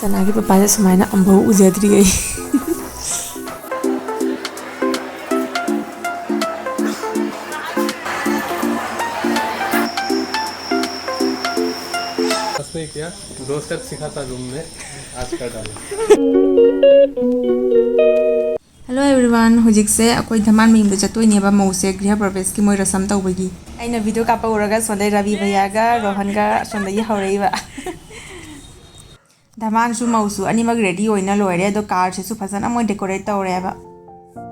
सनागी पापा से सुमायना अंबो उजदरी गई नहीं किया 2 स्टेप सीखा था रूम में आज कर डाला। हेलो एवरीवन हुजिक से अकोई धमान मीम चतोइनेबा मौसे गृह प्रवेश की मोय रसम तौबगी आइना वीडियो कापा उरगा सोंदै रवि भैयागा रोहनगा सोंदै हौरैबा धमान सु मौसु अनिमग रेडी होइना लोइरे दो कार से सु फजना मोय डेकोरेट तौरेबा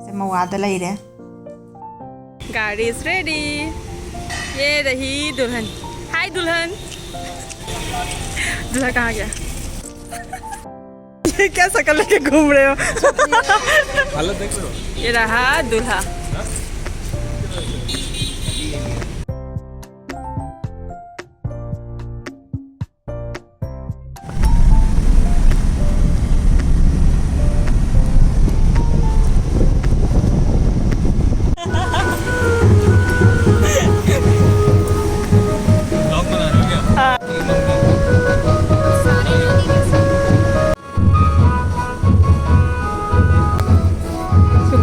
से मवादा लैरे गाड़ी इज रेडी ये रही दुल्हन हाय दुल्हन दूल्हा कहाँ गया ये क्या शकल लेके घूम रहे हो हालत देख लो ये रहा दूल्हा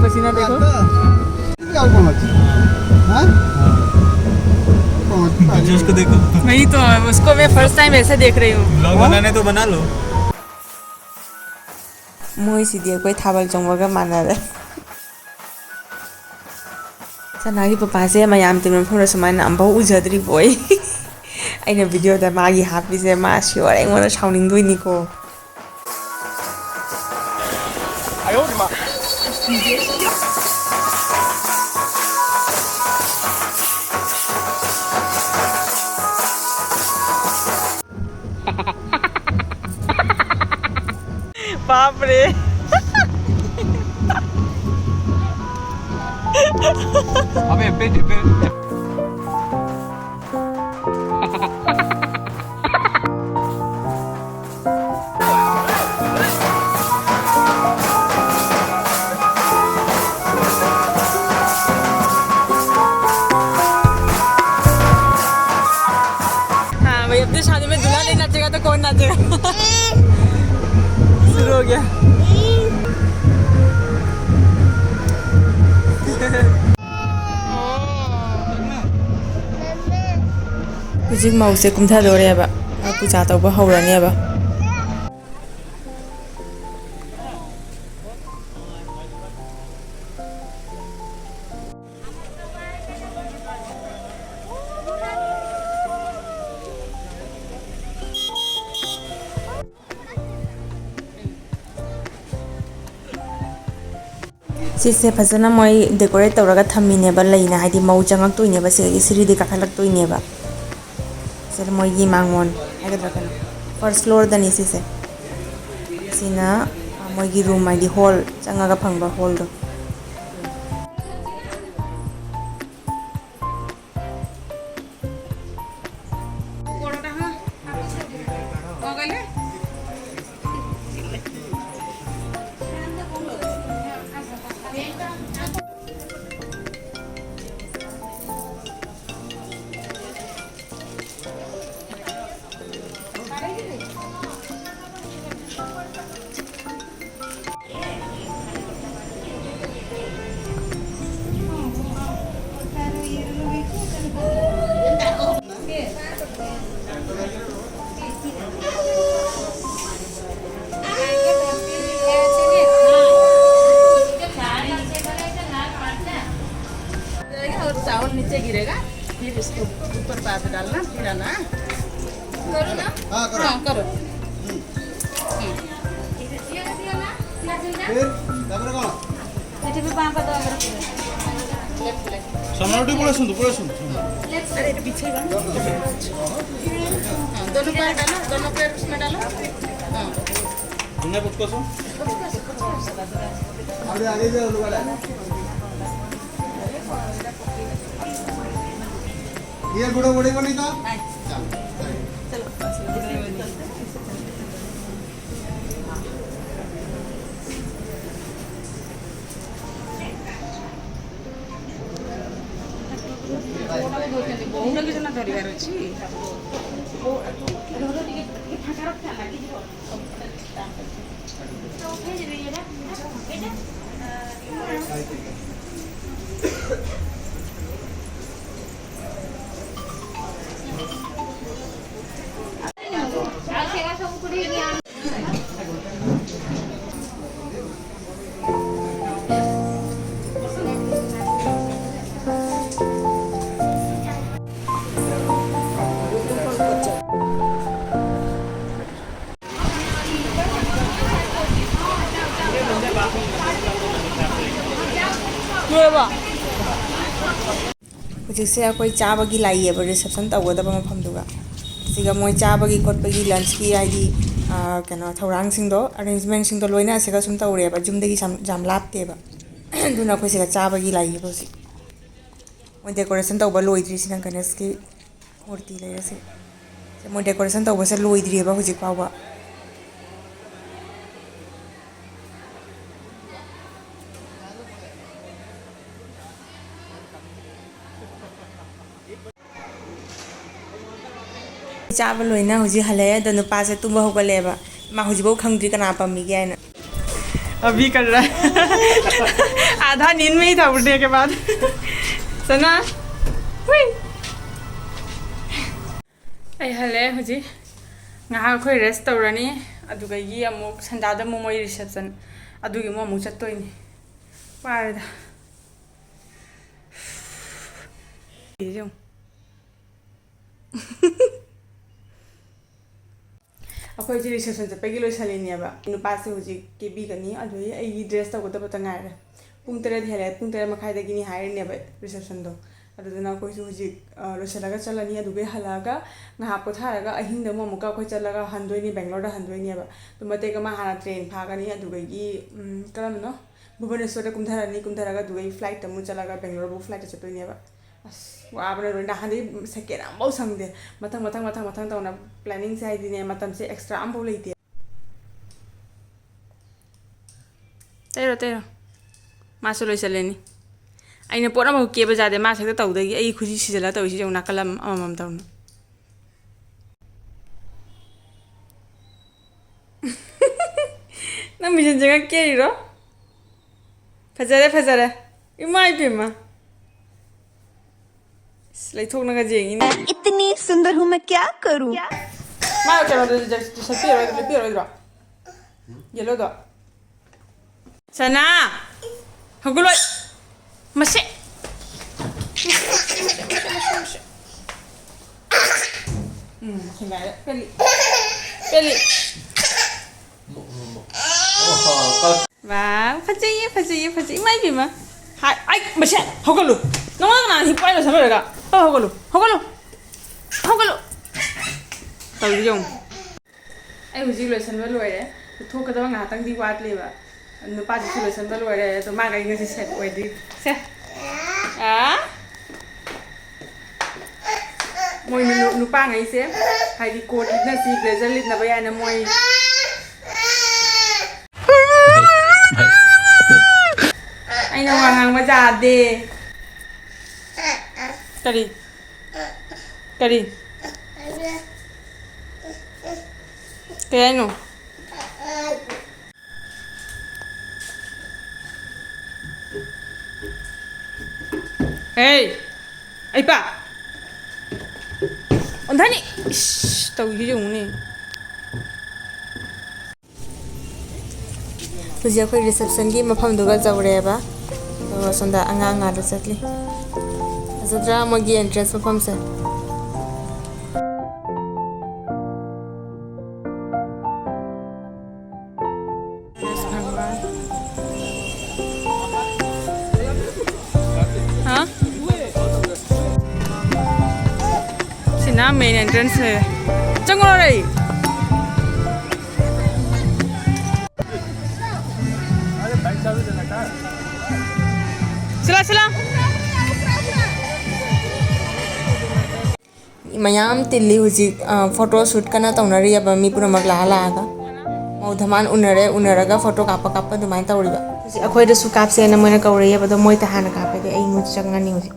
पसीना देखो उसको देखो वही तो उसको मैं फर्स्ट टाइम ऐसे देख रही हूँ ब्लॉग बनाने तो बना लो मोई सीधी कोई थाबल चोंबगा माना रहे सनागी पापा से मयाम तिम फुर सुमायना अंबो उजदरी बोय अइना वीडियो दा मागी हापी से मा श्योर एंगोना साउनिंग दोइनिको बाप रे अबे पे हाँ भाई अपनी शादी में दूल्हा नहीं नाचेगा तो कौन नाचेगा शुरू हो गया हुजिक मौसे कुमथादोरेबा पूजा तौबा हौरनेबा सिसे फजना मोय डेकोरेट तौरगा थम्मिनेबा लैना हाइदि मौ चंगक्तोइनेबा से सिरिदि काखलक्तोइनेबा से मोयगी मांगमोन हाइगद्रा कनो फर्स्ट फ्लोर दनी सिसे सिना मोयगी रूम हाइदि हॉल चंगागा फंगबा हॉल दो चावल नीचे गिरेगा फिर इसको ऊपर पास डालना फिर आना करो ना हाँ करो फिर তারপরে কোন এটি भी पांव का दो अगर সামনেটি পুরো শুন अरे ये पीछे का दोनों पैर डालो दोनों पैर उसमें डालो हां उन्हें पुट को सुन अरे आगे जाओ लुगाड़ा ये गुड़ो गुड़ेगा नहीं था चलो बहुना किसी ना धरिबार अछि ꯍꯧꯖꯤꯛꯁꯦ ꯑꯩꯈꯣꯏ ꯆꯥꯕꯒꯤ ꯂꯥꯛꯏꯌꯦꯕ ꯔꯤꯁꯦꯞꯁꯟ ꯇꯧꯒꯗꯕ ꯃꯐꯝꯗꯨꯒ ꯁꯤꯒ ꯃꯣꯏ ꯆꯥꯕꯒꯤ ꯈꯣꯠꯄꯒꯤ ꯂꯟꯆꯀꯤ ꯍꯥꯏꯗꯤ ꯀꯩꯅꯣ ꯊꯧꯔꯥꯡꯁꯤꯡꯗꯣ ꯑꯔꯦꯟꯖꯃꯦꯟꯁꯤꯡꯗꯣ ꯂꯣꯏꯅ ꯑꯁꯤꯒ ꯁꯨꯝ ꯇꯧꯔꯦꯕ ꯌꯨꯝꯗꯒꯤ ꯌꯥꯝ ꯂꯥꯞꯇꯦꯕ ꯑꯗꯨꯅ ꯑꯩꯈꯣꯏ ꯁꯤꯒ ꯆꯥꯕꯒꯤ ꯂꯥꯛꯏꯌꯦꯕ ꯍꯧꯖꯤꯛ ꯃꯣꯏ ꯗꯦꯀꯣꯔꯦꯁꯟ ꯇꯧꯕ ꯂꯣꯏꯗ꯭ꯔꯤꯁꯤꯅ ꯒꯅꯦꯁꯀꯤ ꯃꯨꯔꯇꯤ ꯂꯩꯔꯁꯦ ꯃꯣꯏ ꯗꯦꯀꯣꯔꯦꯁꯟ ꯇꯧꯕꯁꯦ ꯂꯣꯏꯗ꯭ꯔꯤꯑꯕ ꯍꯧꯖꯤꯛ ꯐꯥꯎꯕ ꯆꯥꯕ ꯂꯣꯏꯅ ꯍꯧꯖꯤꯛ हल्लꯛꯑꯦ ꯑꯗꯣ नुपासे तुम हौगलेबा मा हौजिबाव खंद्री कना पम्मीगे हाइना अभी कर रहा है आधा नींद में ही था उठने के बाद सना अई हल्ले हुजी ngahak khoi rest tawrani aduga yi amuk sandada mo moi reception adugi mo amuk chattoini parada yong अखोई जी रिसेप्शन चपगी लोसलिनेबा नुपासे हुजी केबीगनी अदुई आई ड्रेस तगदब तंगारे पुंग 3 हेले पुंग 3 मखाइदगिनी हाइरनेबा रिसेप्शन दो अदुना कोई हुजी लोसलगा चलनी अदुगे हलागा ngहा पोथारगा अहिंग दमो मुका कोई चलगा हंदोइनी बेंगलोर हंदोइनेबा तुमते कमा हाना ट्रेन फागनी अदुगई करमनो भुवनेश्वर कुमधरानी कुमधरागा दुगई फ्लाइट तमु चलगा बेंगलोर बु फ्लाइट चतोइनेबा अस वाबरे रोइना हांदि सेकेंड आमबो संगदे मथंग मथंग मथंग मथंग तौना प्लानिंग से आइदिने मतम से एक्स्ट्रा आमबो लेते तेरो तेरो मासु लोइसलेनी अइना पोरा म के बजादे मा सक तौदगी अइ खुजी सिजला तौसी जौना कलम अमम तौन ना मिजन जगह केरिरो फजरे फजरे इमाई पेमा लेथोकनगा जेंगिनी इतनी सुंदर हूँ मैं क्या करूँ मा करो जस्ट पिरो येलो दो सना हगुलो मसे हिंगारे पेली पेली वाह फजई माई बिमा हाय आई मसे हगुलो नोंगा ना हि पाइलो समरगा हगुलो तौदी जों आई हुजी लोसनबा लोइरे थोकदबा ngahatang di watleba नुपाजी लोसनबा लोइरे तो मागाई ngasi set ओइदि से आ मोय नुपा ngai से हाइदि कोट लिटना सी ब्लेजर लिटना बा याना मोय आइना वांगांग मा जादे करी क्या नो hey aipa ondani taugi jongni हुजी अखोई रिसेप्शन की मफम दुगा जवरेबा तो संदा अंगा द चतली अजद्रा मगी एंट्रेंस मफम से हाँ सिना मेन एंट्रेंस है चंगो रे चला मयाम तिल्ली हुजी फोटो शूट कना तौनरी अब मी पुरमक लागा मौ धमान उनरगा फोटो कापा दुमाइन तौरिबा हुजी अखोइदसु कापसे न मोइना कौरे अब मोइ त हाना कापे दे अइ मु चंगनी हुजी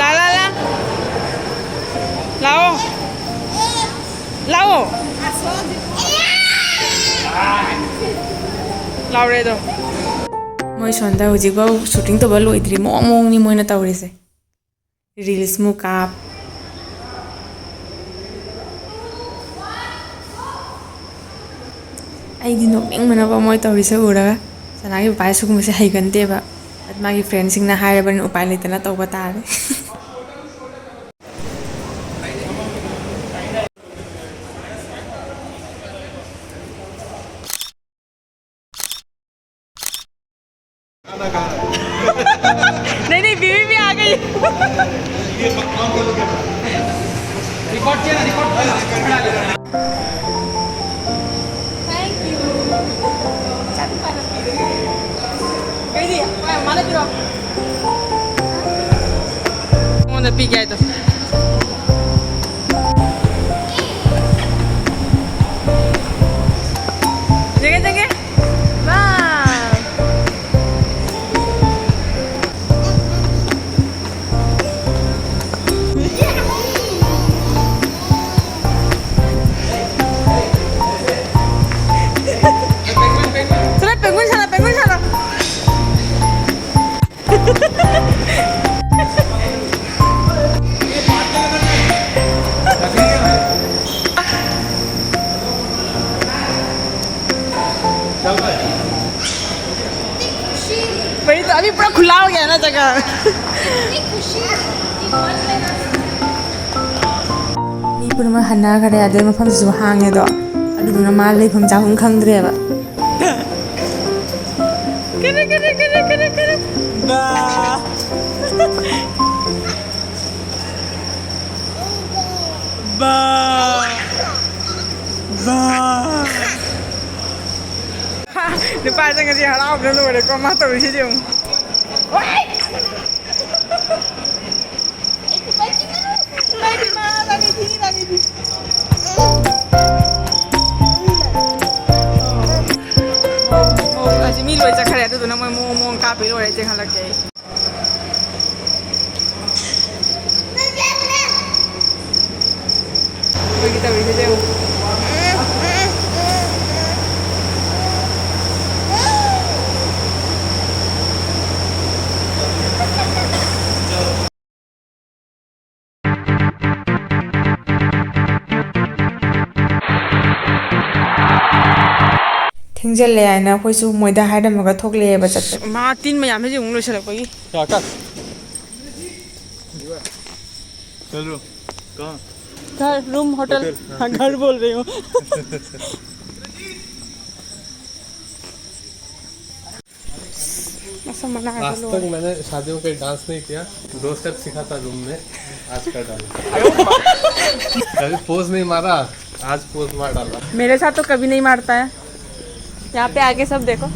ला ला ला लाओ लाओ लाउरेदो मोई सोंदा हुजिबो शूटिंग तो बल लोइद्री मोंग नि मोइना तौरिसे रील्स मु काप ꯑꯩꯗꯤ ꯅꯣꯛꯅꯤꯡꯕꯅꯕ ꯃꯣꯏ ꯇꯧꯔꯤꯁꯦ ꯎꯔꯒ ꯁꯅꯥꯒꯤ ꯎꯄꯥꯏ ꯁꯤꯒꯨꯝꯕꯁꯦ ꯍꯩꯒꯟꯗꯦꯕ ꯃꯥꯒꯤ ꯐ꯭ꯔꯦꯟꯁꯤꯡꯅ ꯍꯥꯏꯔꯕꯅꯤꯅ ꯎꯄꯥꯏ ꯂꯩꯇꯅ ꯇꯧꯕ ꯇꯥꯔꯦ नहीं नहीं बीवी भी आ गई रिकॉर्ड किया ना रिकॉर्ड गई थी माना फिर उन्होंने पी गया तो जगह जगह वाह चलो पेंगुइन चला वही तो अभी पूरा खुला हो गया ना जगह ꯃꯤ ꯄꯨꯝꯅꯃꯛ ꯍꯟꯅꯈꯔꯦ ꯑꯗꯩ ꯃꯐꯝꯁꯤꯁꯨ ꯍꯥꯡꯉꯦꯗꯣ ꯑꯗꯨꯗꯨꯅ ꯃꯥ ꯂꯩꯐꯝ ꯆꯥꯐꯝ ꯈꯪꯗ꯭ꯔꯦꯕ करे ꯅꯨꯄꯥꯁꯤꯡ ꯑꯁꯤ ꯍꯔꯥꯎꯕꯅ ꯂꯣꯏꯔꯦꯀꯣ ꯃꯥ ꯇꯧꯔꯤꯁꯤꯗꯤ ꯑꯃꯨꯛ ꯑꯁꯤ ꯃꯤ ꯂꯣꯏ ꯆꯠꯈ꯭ꯔꯦ ꯑꯗꯨꯗꯨꯅ ꯃꯣꯏ ꯃꯑꯣꯡ ꯀꯥꯞꯄꯤ ꯂꯣꯏꯔꯦ ꯆꯦꯟꯈꯠꯂꯛꯀꯦ ꯃꯣꯏꯒꯤ ꯇꯧꯔꯤꯁꯤꯗꯤ ꯑꯃꯨꯛ ꯊꯦꯡꯖꯤꯜꯂꯦ ꯍꯥꯏꯅ ꯑꯩꯈꯣꯏꯁꯨ ꯃꯣꯏꯗ ꯍꯥꯏꯔꯝꯃꯒ ꯊꯣꯛꯂꯛꯑꯦꯕ ꯆꯠꯄ ꯃꯥ ꯇꯤꯟ ꯃꯌꯥꯝꯁꯤꯗꯤ ꯑꯃꯨꯛ ꯂꯣꯏꯁꯤꯜꯂꯛꯄꯒꯤ क्या चलो कहाँ घर रूम होटल हाँ घर बोल रही हूँ आज तक मैंने शादियों के डांस नहीं किया 2 स्टेप सीखा था रूम में आज कर डाला कभी पोज नहीं मारा आज पोज मार डाला मेरे साथ तो कभी नहीं मारता है यहाँ पे आके सब देखो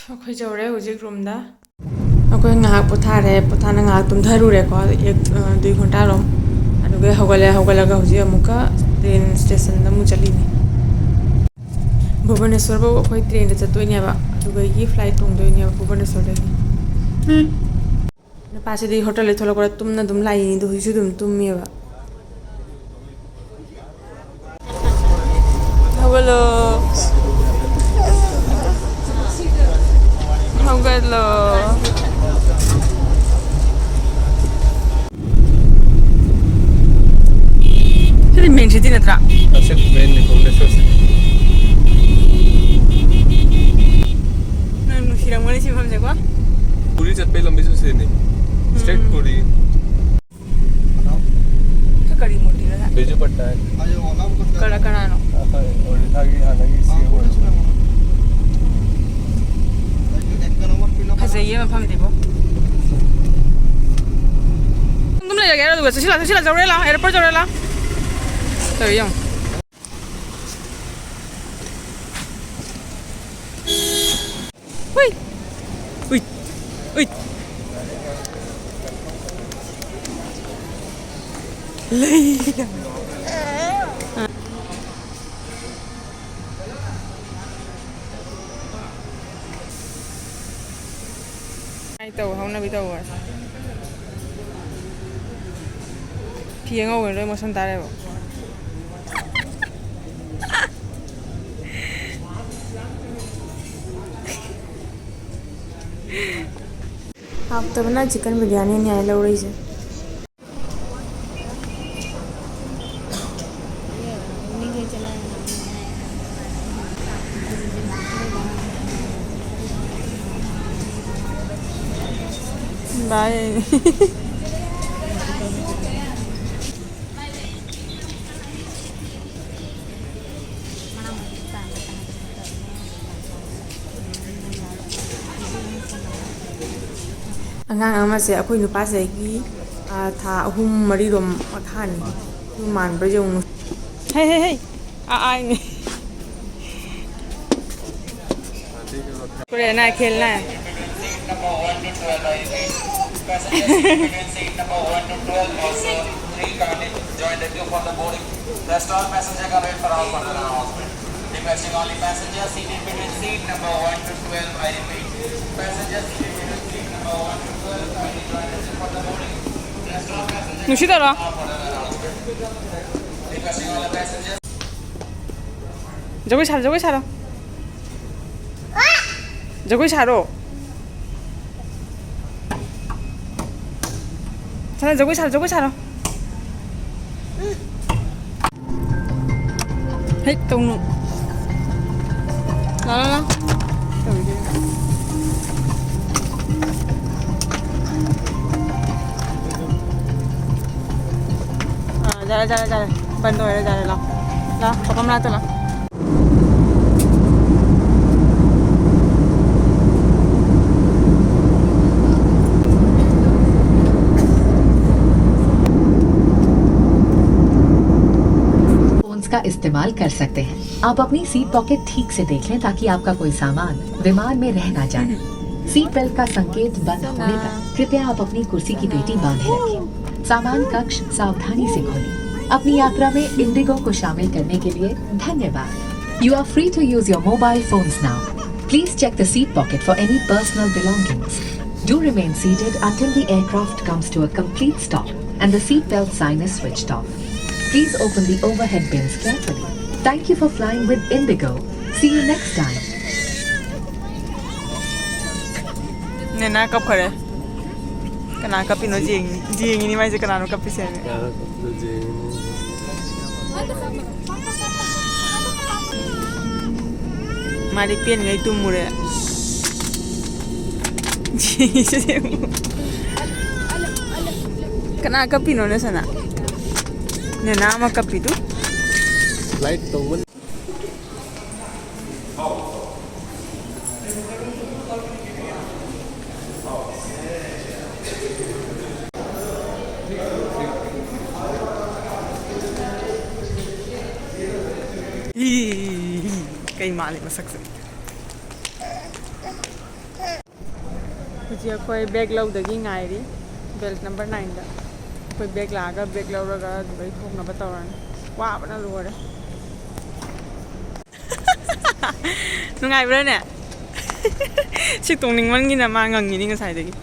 ꯑꯩꯈꯣꯏ ꯌꯧꯔꯦ ꯍꯧꯖꯤꯛ ꯔꯨꯝꯗ ꯑꯩꯈꯣꯏ ꯉꯥꯏꯍꯥꯛ ꯄꯣꯊꯥꯔꯦ ꯄꯣꯊꯥꯅ ꯉꯥꯏꯍꯥꯛ ꯇꯨꯝꯊꯔꯨꯔꯦꯀꯣ 2 ꯘꯟꯇꯥꯔꯣꯝ ꯑꯗꯨꯒ ꯍꯧꯒꯠꯂꯒ ꯍꯧꯖꯤꯛ ꯑꯃꯨꯛꯀ ꯇ꯭ꯔꯦꯟ ꯁ꯭ꯇꯦꯁꯟꯗ ꯑꯃꯨꯛ ꯆꯠꯂꯤꯅꯤ ꯚꯨꯕꯅꯦꯁ꯭ꯋꯔꯐꯥꯎ ꯑꯩꯈꯣꯏ ꯇ꯭ꯔꯦꯟꯗ ꯆꯠꯇꯣꯏꯅꯦꯕ ꯑꯗꯨꯒ ꯐ꯭ꯂꯥꯏꯠ ꯇꯣꯡꯗꯣꯏꯅꯦꯕ ꯚꯨꯕꯅꯦꯁ꯭ꯋꯔꯗꯒꯤ ꯅꯨꯄꯥꯁꯤꯗꯤ ꯍꯣꯇꯦꯜꯗꯒꯤ ꯊꯣꯛꯂꯛꯄꯗ ꯇꯨꯝꯅ ꯑꯗꯨꯝ ꯂꯥꯛꯏꯅꯤ ꯑꯗꯣ ꯍꯧꯖꯤꯛꯁꯨ ꯑꯗꯨꯝ ꯇꯨꯝꯃꯦꯕ हवलो हवलो सर मेन सिटी नत्रा सिर्फ मेन नहीं भुवनेश्वर से नन नुसिरंगमनि सिफम जेको पूरी चटपे लंबी से नहीं स्ट्रेट पूरी कड़ी मोटी रहा बेजू पट्टा है कड़ा कड़ानो और इधर की हालांकि सी हो फसैये मफम देबो तुम ले गया तो सिला जौरेला एयरपोर्ट जौरेला तो यम उई उई उई ai tàu không là bị tàu à phía ngầu rồi một sân ta đây bộ आप तो बना चिकन बिरयानी नहीं आया लो रही से बाय अगांग अमासे अखोई नुपासे की था अहुम मरी रोम मखानी मान ब्रजों हे हे हे आई कुरे ना खेलना है Number 1 to 12, I repeat. Passengers between seat number 1 to 12, also 3 kindly join the queue for the boarding. Rest all passengers are wait for all further announcement. Requesting only passengers seated between seat number 1 to 12, I repeat. Passengers seated between seat number 1 to 12, kindly join the queue for the boarding. Rest all passengers 누시더라 are further announcement. Requesting all the passengers. 저기 살아 저기 살아 저기 살아 살아 저기 살아 저기 살아 헤이 똥누 라라라 जा जा जा बंद हो जा ला ला पापा मना तो ला का इस्तेमाल कर सकते हैं। आप अपनी सीट पॉकेट ठीक से देख लें ताकि आपका कोई सामान विमान में रह ना जाए। सीट बेल्ट का संकेत बंद होने तक कृपया आप अपनी कुर्सी की पेटी बांधे रखें। सामान कक्ष सावधानी से खोलें। अपनी यात्रा में इंडिगो को शामिल करने के लिए धन्यवाद। You are free to use your mobile phones now. Please check the seat pocket for any personal belongings. Do remain seated until the aircraft comes to a complete stop and the seat belt sign is switched off. Please open the overhead bins carefully. Thank you for flying with Indigo. See you next time. Nena kap khare kana kapino jing jing ini mai je kana no kapi se mari pen ngai tumure kana kapino ne sana Nena ama kapi tu light तो मन kay mali masaksak जी कोई bag लौदगी ngairi belt number 9 दा कोई bag लागा bag लौरगा Dubai थोकना बतावरन वाबना लोरे नुंगाइब्रने ꯁꯤ ꯇꯣꯡꯅꯤꯡꯃꯟꯒꯤꯅ ꯃꯥ ꯉꯪꯉꯤꯅꯤ ꯉꯁꯥꯏꯗꯒꯤ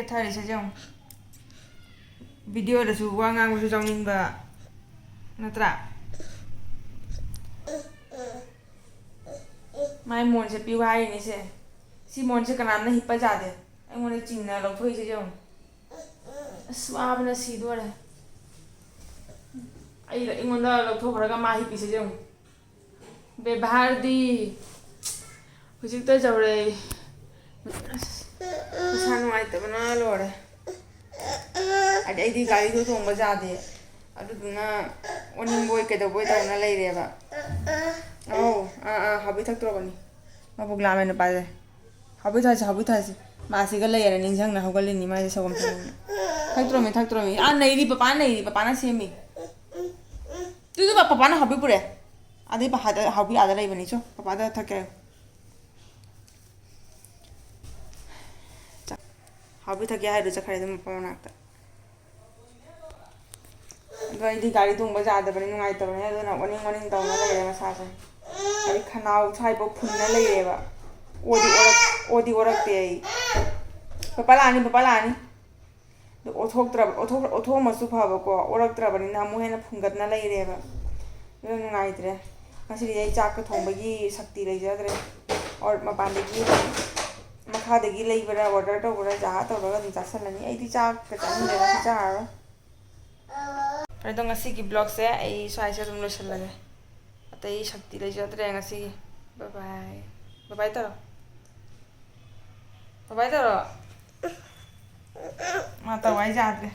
ꯊꯔꯤꯁꯦ ꯌꯦꯡꯉꯨ ꯚꯤꯗꯤꯑꯣꯗꯁꯨ ꯋꯥ ꯉꯥꯡꯕꯁꯨ ꯌꯥꯎꯅꯤꯡꯕ ꯅꯠꯇ꯭ꯔꯥ ꯃꯥꯏ ꯃꯣꯟꯁꯦ ꯄꯤꯌꯨ ꯍꯥꯏꯔꯤꯅꯦꯁꯦ ꯁꯤ ꯃꯣꯟꯁꯦ ꯀꯅꯥꯝꯅ ꯍꯤꯞꯄ ꯌꯥꯗꯦ ꯑꯩꯉꯣꯟꯗ ꯆꯤꯡꯅ ꯂꯧꯊꯣꯛꯏꯁꯦ ꯌꯦꯡꯉꯨ ꯑꯁ ꯋꯥꯕꯅ ꯁꯤꯗꯣꯔꯦ ꯑꯩꯉꯣꯟꯗ ꯂꯧꯊꯣꯛꯈ꯭ꯔꯒ ꯃꯥ ꯍꯤꯞꯄꯤꯁꯦ ꯌꯦꯡꯉꯨ ꯕꯦꯕꯥꯔꯗꯤ ꯍꯧꯖꯤꯛꯇ ꯖꯧꯔꯦ ꯃꯁꯥ ꯅꯨꯡꯉꯥꯏꯇꯕꯅ ꯂꯣꯏꯔꯦ ꯍꯥꯏꯗꯤ ꯑꯩꯗꯤ ꯒꯥꯔꯤꯗꯣ ꯇꯣꯡꯕ ꯌꯥꯗꯦ ꯑꯗꯨꯗꯨꯅ ꯑꯣꯅꯤꯡꯕꯣꯏ ꯀꯩꯗꯧꯕꯣꯏ ꯇꯧꯅ ꯂꯩꯔꯦꯕ ꯑꯧ ꯍꯥꯎꯕꯤ ꯊꯛꯇ꯭ꯔꯕꯅꯤ ꯃꯕꯨꯛ ꯂꯥꯝꯃꯦ ꯅꯨꯄꯥꯁꯦ ꯍꯥꯎꯕꯤ ꯊꯛꯁꯤ ꯃꯥꯁꯤꯒ ꯂꯩꯔꯦ ꯅꯤꯡꯁꯤꯡꯅ ꯍꯧꯒꯠꯂꯤꯅꯤ ꯃꯥꯁꯦ ꯁꯒꯣꯝ ꯊꯛꯇ꯭ꯔꯃꯤ ꯅꯩꯔꯤ ꯄꯄꯥꯅ ꯁꯦꯝꯃꯤ ꯇꯨꯗꯨ ꯄꯄꯥꯅ ꯍꯥꯎꯕꯤ ꯄꯨꯔꯦ ꯑꯗꯩ ꯍꯥꯎꯕꯤ ꯑꯥꯗ ꯂꯩꯕꯅꯤ ꯆꯣ ꯄꯄꯥꯗ ꯊꯛꯀꯦ ꯍꯥꯎꯕꯤ ꯊꯛꯀꯦ ꯍꯥꯏꯗꯨ ꯆꯠꯈ꯭ꯔꯦ ꯑꯗꯨꯝ ꯃꯄꯥ ꯃꯅꯥꯛꯇ ꯑꯗꯣ ꯑꯩꯗꯤ ꯒꯥꯔꯤ ꯊꯣꯡꯕ ꯌꯥꯗꯕꯅꯤ ꯅꯨꯡꯉꯥꯏꯇꯕꯅꯤ ꯑꯗꯨꯅ ꯑꯣꯅꯤꯡ ꯑꯣꯅꯤꯡ ꯇꯧꯅ ꯂꯩꯔꯦ ꯃꯁꯥꯁꯦ ꯑꯩ ꯈꯅꯥꯎ ꯁ꯭ꯋꯥꯏꯐꯥꯎ ꯐꯨꯟꯅ ꯂꯩꯔꯦꯕ ꯑꯣꯗꯤ ꯑꯣꯔꯛꯇꯦ ꯑꯩ ꯄꯄꯥ ꯂꯥꯛꯑꯅꯤ ꯑꯗꯣ ꯑꯣꯊꯣꯛꯑꯝꯃꯁꯨ ꯐꯕꯀꯣ ꯑꯣꯔꯛꯇ꯭ꯔꯕꯅꯤꯅ ꯑꯃꯨꯛ ꯍꯦꯟꯅ ꯐꯨꯡꯒꯠꯅ ꯂꯩꯔꯦꯕ ꯑꯗꯨꯅ ꯅꯨꯡꯉꯥꯏꯇ꯭ꯔꯦ ꯉꯁꯤꯗꯤ ꯑꯩ ꯆꯥꯛꯀ ꯊꯣꯡꯕꯒꯤ ꯁꯛꯇꯤ ꯂꯩꯖꯗ꯭ꯔꯦ ꯑꯣꯔ ꯃꯄꯥꯟꯗꯒꯤ ꯃꯈꯥꯗꯒꯤ ꯂꯩꯕꯔꯥ ꯑꯣꯔꯗꯔ ꯇꯧꯕꯔꯥ ꯖꯍꯥ ꯇꯧꯔꯒ ꯑꯗꯨꯝ ꯆꯥꯁꯜꯂꯅꯤ ꯑꯩꯗꯤ ꯆꯥꯛꯀ ꯆꯥꯅꯤꯡꯗꯦ ꯉꯁꯤ ꯆꯥꯔꯔꯣꯏ ꯑꯗꯣ ꯉꯁꯤꯒꯤ ꯕ꯭ꯂꯣꯒꯁꯦ ꯑꯩ ꯁ꯭ꯋꯥꯏꯁꯦ ꯑꯗꯨꯝ ꯂꯣꯏꯁꯤꯜꯂꯒꯦ ꯑꯇꯩ ꯁꯛꯇꯤ ꯂꯩꯖꯗ꯭ꯔꯦ ꯉꯁꯤꯒꯤ ꯕꯥꯏ ꯇꯧꯔꯣ ꯃꯥ ꯇꯧ ꯑꯩ ꯌꯥꯗ꯭ꯔꯦ